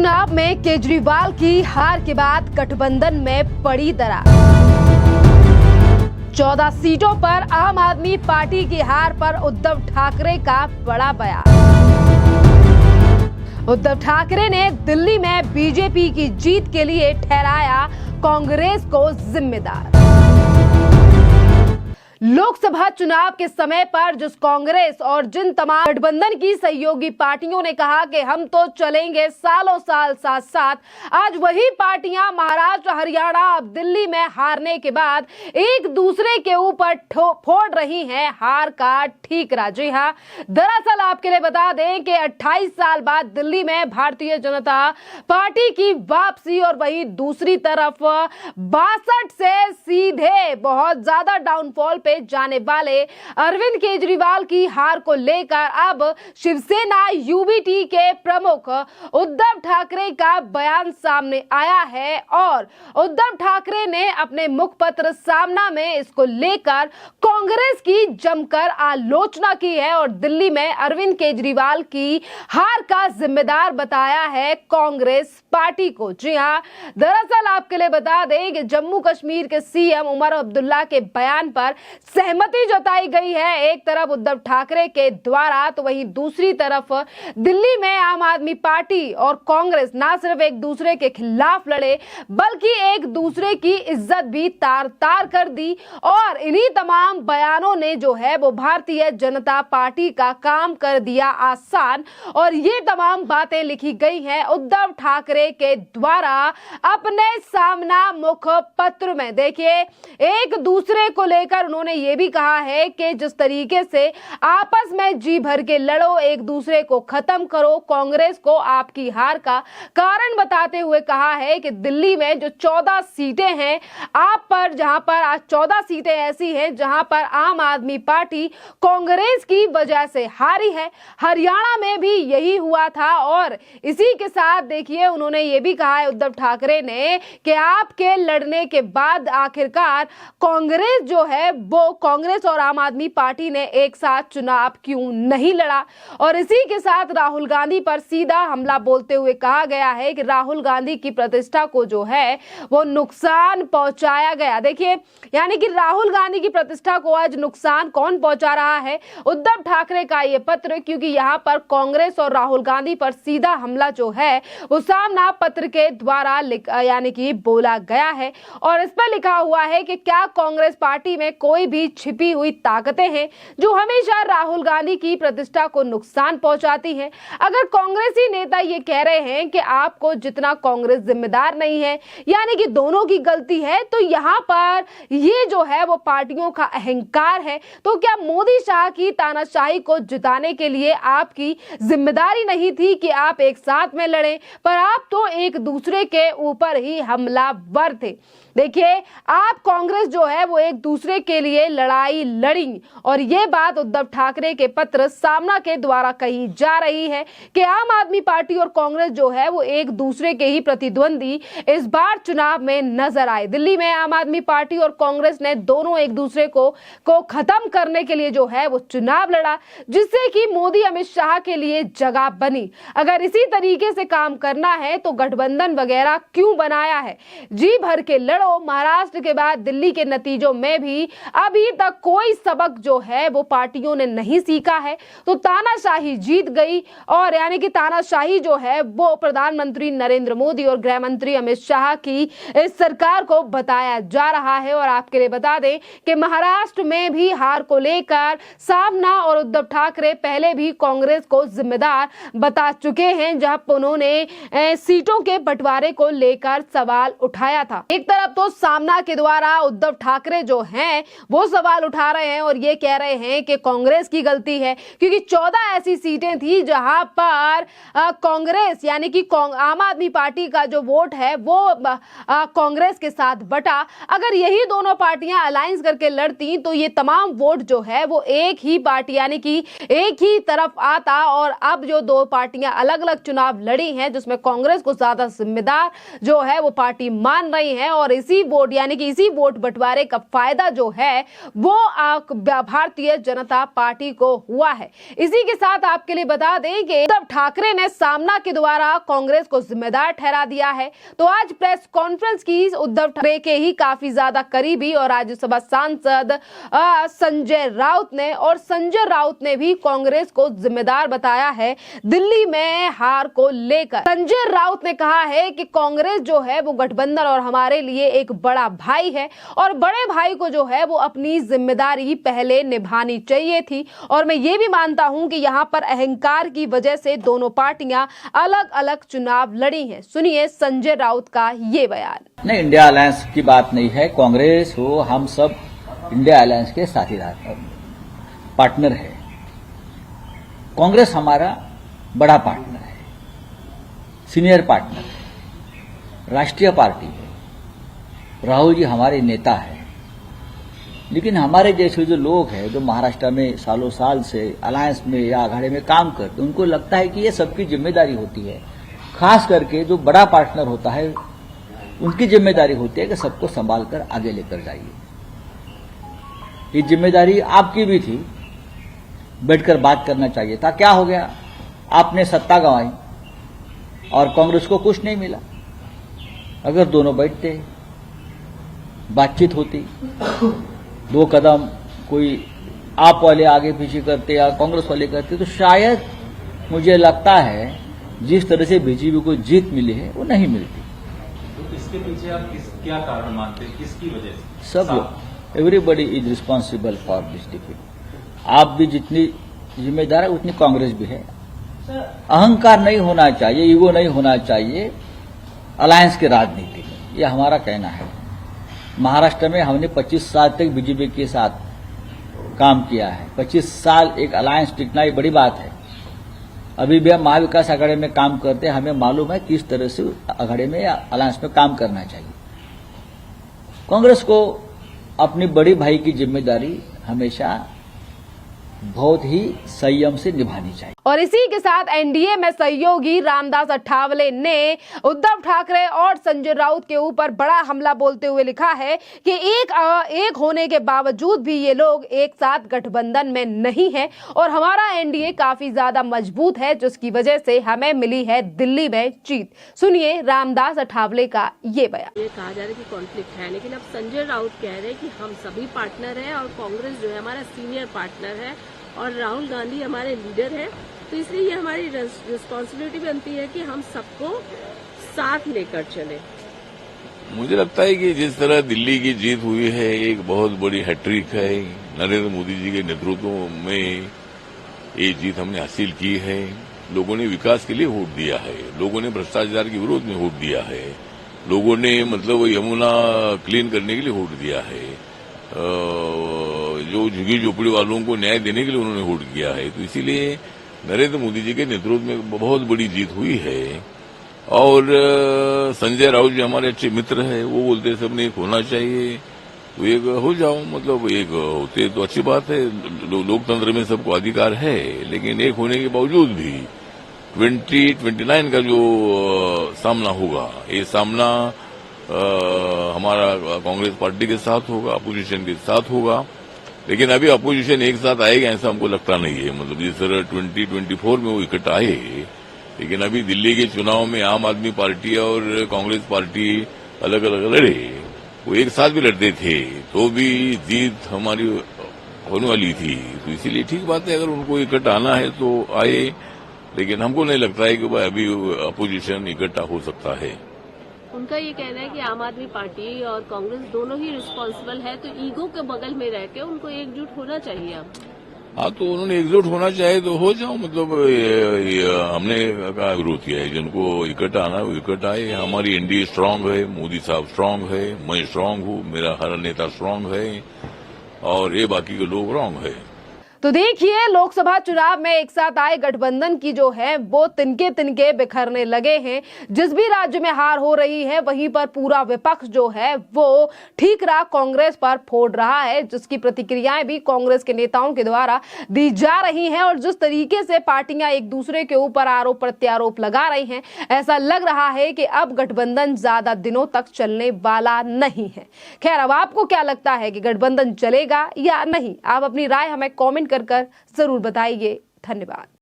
चुनाव में केजरीवाल की हार के बाद गठबंधन में पड़ी दरार। 14 सीटों पर आम आदमी पार्टी की हार पर उद्धव ठाकरे का बड़ा बयान। उद्धव ठाकरे ने दिल्ली में बीजेपी की जीत के लिए ठहराया कांग्रेस को जिम्मेदार। लोकसभा चुनाव के समय पर जिस कांग्रेस और जिन तमाम गठबंधन की सहयोगी पार्टियों ने कहा कि हम तो चलेंगे सालों साल साथ साथ, आज वही पार्टियां महाराष्ट्र, हरियाणा, अब दिल्ली में हारने के बाद एक दूसरे के ऊपर फोड़ रही हैं हार का ठीकरा। जी हां, दरअसल आपके लिए बता दें कि 28 साल बाद दिल्ली में भारतीय जनता पार्टी की वापसी और वहीं दूसरी तरफ 62 से सीधे बहुत ज्यादा डाउनफॉल पे जाने वाले अरविंद केजरीवाल की हार को लेकर अब शिवसेना यूबीटी के प्रमुख उद्धव ठाकरे का बयान सामने आया है और उद्धव ठाकरे ने अपने मुखपत्र सामना में इसको लेकर कांग्रेस की जमकर आलोचना की है और दिल्ली में अरविंद केजरीवाल की हार का जिम्मेदार बताया है कांग्रेस पार्टी को। जी हां, दरअसल आपके लिए बता दें कि जम्मू कश्मीर के सीएम उमर अब्दुल्ला के बयान पर सहमति जताई गई है एक तरफ उद्धव ठाकरे के द्वारा, तो वहीं दूसरी तरफ दिल्ली में आम आदमी पार्टी और कांग्रेस ना सिर्फ एक दूसरे के खिलाफ लड़े बल्कि एक दूसरे की इज्जत भी तार तार कर दी और इन्हीं तमाम बयानों ने जो है वो भारतीय जनता पार्टी का काम कर दिया आसान। और ये तमाम बातें लिखी गई हैं उद्धव ठाकरे के द्वारा अपने सामना मुख पत्र में। देखिए, एक दूसरे को लेकर उन्होंने ये भी कहा है कि जिस तरीके से आपस में जी भर के लड़ो, एक दूसरे को खत्म करो। कांग्रेस को आपकी हार का कारण बताते हुए कहा है कि दिल्ली में जो 14 सीटें हैं आप पर, जहां पर आज 14 सीटें ऐसी हैं जहां पर आम आदमी पार्टी कांग्रेस की वजह से हारी है। हरियाणा में भी यही हुआ था और इसी के साथ देखिए उन्होंने ये भी कहा है उद्धव ठाकरे ने कि आपके लड़ने के बाद आखिरकार कांग्रेस जो है वो कांग्रेस और आम आदमी पार्टी ने एक साथ चुनाव क्यों नहीं लड़ा। और इसी के साथ राहुल गांधी पर सीधा हमला बोलते हुए कहा गया है कि राहुल गांधी की प्रतिष्ठा को जो है वो नुकसान पहुंचाया गया। देखिए, यानी कि राहुल गांधी की प्रतिष्ठा को आज नुकसान कौन पहुंचा रहा है? उद्धव ठाकरे का ये पत्र, क्योंकि यहां पर कांग्रेस और राहुल गांधी पर सीधा हमला जो है वो सामना पत्र के द्वारा यानी कि बोला गया है और इस पर लिखा हुआ है कि क्या कांग्रेस पार्टी में कोई भी छिपी हुई ताकतें हैं जो हमेशा राहुल गांधी की प्रतिष्ठा को नुकसान पहुंचाती हैं? अगर कांग्रेसी नेता ये कह रहे हैं कि आपको जितना कांग्रेस जिम्मेदार नहीं है, यानी कि दोनों की गलती है, तो यहाँ पर ये जो है वो पार्टियों का अहंकार है। तो क्या मोदी शाह की तानाशाही को जिताने के लिए आपकी जिम्मेदारी नहीं थी कि आप एक साथ में लड़ें? पर आप तो एक दूसरे के ऊपर ही हमलावर थे। देखिए, आप कांग्रेस जो है वो एक दूसरे के लिए लड़ाई लड़ी और ये बात उद्धव ठाकरे के पत्र सामना के द्वारा कही जा रही है कि आम आदमी पार्टी और कांग्रेस जो है वो एक दूसरे के ही प्रतिद्वंदी इस बार चुनाव में नजर आए। दिल्ली में आम आदमी पार्टी और कांग्रेस ने दोनों एक दूसरे को खत्म करने के लिए जो है वो चुनाव लड़ा, जिससे कि मोदी अमित शाह के लिए जगह बनी। अगर इसी तरीके से काम करना है तो गठबंधन वगैरह क्यों बनाया है? जी भर के लड़ो। महाराष्ट्र के बाद दिल्ली के नतीजों में भी अभी तक कोई सबक जो है वो पार्टियों ने नहीं सीखा है, तो तानाशाही जीत गई और यानी कि तानाशाही जो है वो प्रधानमंत्री नरेंद्र मोदी और गृह मंत्री अमित शाह की इस सरकार को बताया जा रहा है। और आपके लिए बता दें कि महाराष्ट्र में भी हार को लेकर सामना और उद्धव ठाकरे पहले भी कांग्रेस को जिम्मेदार बता चुके हैं, जहां उन्होंने सीटों के बंटवारे को लेकर सवाल उठाया था। एक तरफ तो सामना के द्वारा उद्धव ठाकरे जो हैं वो सवाल उठा रहे हैं और ये कह रहे हैं कि कांग्रेस की गलती है, क्योंकि 14 ऐसी सीटें थी जहां पर कांग्रेस यानी कि आम आदमी पार्टी का जो वोट है वो कांग्रेस के साथ बटा। अगर यही दोनों पार्टियां अलायंस करके लड़ती तो ये तमाम वोट जो है वो एक ही पार्टी यानी कि एक ही तरफ आता। और अब जो दो पार्टियां अलग अलग चुनाव लड़ी हैं जिसमें कांग्रेस को ज्यादा जिम्मेदार जो है वो पार्टी मान रही है और इसी वोट यानी कि इसी वोट बंटवारे का फायदा जो है है वो भारतीय जनता पार्टी को हुआ है। इसी के साथ आपके लिए बता दें कि उद्धव ठाकरे ने सामना के द्वारा कांग्रेस को जिम्मेदार ठहरा दिया है। तो आज प्रेस कॉन्फ्रेंस की उद्धव ठाकरे के ही काफी ज्यादा करीबी और राज्यसभा सांसद संजय राउत ने भी कांग्रेस को जिम्मेदार बताया है दिल्ली में हार को लेकर। संजय राउत ने कहा है कि कांग्रेस जो है वो गठबंधन और हमारे लिए एक बड़ा भाई है और बड़े भाई को जो है वो अपनी जिम्मेदारी पहले निभानी चाहिए थी। और मैं ये भी मानता हूं कि यहां पर अहंकार की वजह से दोनों पार्टियां अलग अलग चुनाव लड़ी हैं। सुनिए संजय राउत का ये बयान। नहीं, इंडिया अलायंस की बात नहीं है। कांग्रेस हो, हम सब इंडिया अलायंस के साथीदार पार्टनर है। कांग्रेस हमारा बड़ा पार्टनर है, सीनियर पार्टनर है, राष्ट्रीय पार्टी है। राहुल जी हमारे नेता है। लेकिन हमारे जैसे जो लोग हैं जो महाराष्ट्र में सालों साल से अलायंस में या अखाड़े में काम करते, उनको लगता है कि ये सबकी जिम्मेदारी होती है। खास करके जो बड़ा पार्टनर होता है उनकी जिम्मेदारी होती है कि सबको संभाल कर आगे लेकर जाइए। ये जिम्मेदारी आपकी भी थी, बैठकर बात करना चाहिए था। क्या हो गया, आपने सत्ता गंवाई और कांग्रेस को कुछ नहीं मिला। अगर दोनों बैठते, बातचीत होती, दो कदम कोई आप वाले आगे पीछे करते या कांग्रेस वाले करते, तो शायद मुझे लगता है जिस तरह से बीजेपी को जीत मिली है वो नहीं मिलती। तो इसके पीछे आप क्या कारण मानते हैं, किसकी वजह से? सब, everybody is responsible for this defeat. आप भी जितनी जिम्मेदार है उतनी कांग्रेस भी है। अहंकार नहीं होना चाहिए, ईगो नहीं होना चाहिए अलायंस की राजनीति में, यह हमारा कहना है। महाराष्ट्र में हमने 25 साल तक बीजेपी के साथ काम किया है। 25 साल एक अलायंस टिकना एक बड़ी बात है। अभी भी हम महाविकास अखाड़े में काम करते हैं, हमें मालूम है किस तरह से अखाड़े में या अलायंस में काम करना चाहिए। कांग्रेस को अपनी बड़ी भाई की जिम्मेदारी हमेशा बहुत ही संयम से निभानी चाहिए। और इसी के साथ एनडीए में सहयोगी रामदास अठावले ने उद्धव ठाकरे और संजय राउत के ऊपर बड़ा हमला बोलते हुए लिखा है कि एक होने के बावजूद भी ये लोग एक साथ गठबंधन में नहीं है और हमारा एनडीए काफी ज्यादा मजबूत है, जिसकी वजह से हमें मिली है दिल्ली में जीत। सुनिए रामदास अठावले का ये बयान। ये कहा जा रहा है कि कॉन्फ्लिक्ट है, लेकिन अब संजय राउत कह रहे हैं कि हम सभी पार्टनर हैं और कांग्रेस जो है हमारा सीनियर पार्टनर है और राहुल गांधी हमारे लीडर हैं। तो इसलिए ये हमारी रिस्पॉन्सिबिलिटी बनती है कि हम सबको साथ लेकर चले। मुझे लगता है कि जिस तरह दिल्ली की जीत हुई है एक बहुत बड़ी हैट्रिक है। नरेंद्र मोदी जी के नेतृत्व में ये जीत हमने हासिल की है। लोगों ने विकास के लिए वोट दिया है, लोगों ने भ्रष्टाचार के विरोध में वोट दिया है, लोगों ने मतलब यमुना क्लीन करने के लिए वोट दिया है, जो झुग्गी झोपड़ी वालों को न्याय देने के लिए उन्होंने वोट किया है। तो इसीलिए नरेंद्र मोदी जी के नेतृत्व में बहुत बड़ी जीत हुई है। और संजय राउत जी हमारे अच्छे मित्र हैं, वो बोलते सबने एक होना चाहिए, तो एक हो जाओ, मतलब एक होते तो अच्छी बात है। लोकतंत्र में सबको अधिकार है, लेकिन एक होने के बावजूद भी 2029 का जो सामना होगा, ये सामना हमारा कांग्रेस पार्टी के साथ होगा, अपोजिशन के साथ होगा। लेकिन अभी अपोजिशन एक साथ आएगा ऐसा हमको लगता नहीं है। मतलब जिस तरह 2024 में वो इकट्ठा आए, लेकिन अभी दिल्ली के चुनाव में आम आदमी पार्टी और कांग्रेस पार्टी अलग अलग लड़े, वो एक साथ भी लड़ते थे तो भी जीत हमारी होने वाली थी। तो इसीलिए ठीक बात है, अगर उनको इकट्ठा आना है तो आए, लेकिन हमको नहीं लगता है कि भाई अभी अपोजिशन इकट्ठा हो सकता है। उनका ये कहना है कि आम आदमी पार्टी और कांग्रेस दोनों ही रिस्पॉन्सिबल है, तो ईगो के बगल में रह के उनको एकजुट होना चाहिए। अब हाँ, तो उन्होंने एकजुट होना चाहिए तो हो जाओ। मतलब हमने क्या विरोध किया है, जिनको इकट्ठा आना है वो इकट्ठा आए। हमारी एनडीए स्ट्रांग है, मोदी साहब स्ट्रांग है, मैं स्ट्रांग हूँ, मेरा हर नेता स्ट्रांग है और ये बाकी के लोग रॉन्ग है। तो देखिए, लोकसभा चुनाव में एक साथ आए गठबंधन की जो है वो तिनके बिखरने लगे हैं। जिस भी राज्य में हार हो रही है वहीं पर पूरा विपक्ष जो है वो ठीकरा कांग्रेस पर फोड़ रहा है, जिसकी प्रतिक्रियाएं भी कांग्रेस के नेताओं के द्वारा दी जा रही हैं। और जिस तरीके से पार्टियां एक दूसरे के ऊपर आरोप प्रत्यारोप लगा रही हैं, ऐसा लग रहा है कि अब गठबंधन ज्यादा दिनों तक चलने वाला नहीं है। खैर, अब आपको क्या लगता है कि गठबंधन चलेगा या नहीं? आप अपनी राय हमें कमेंट कर जरूर बताइए। धन्यवाद।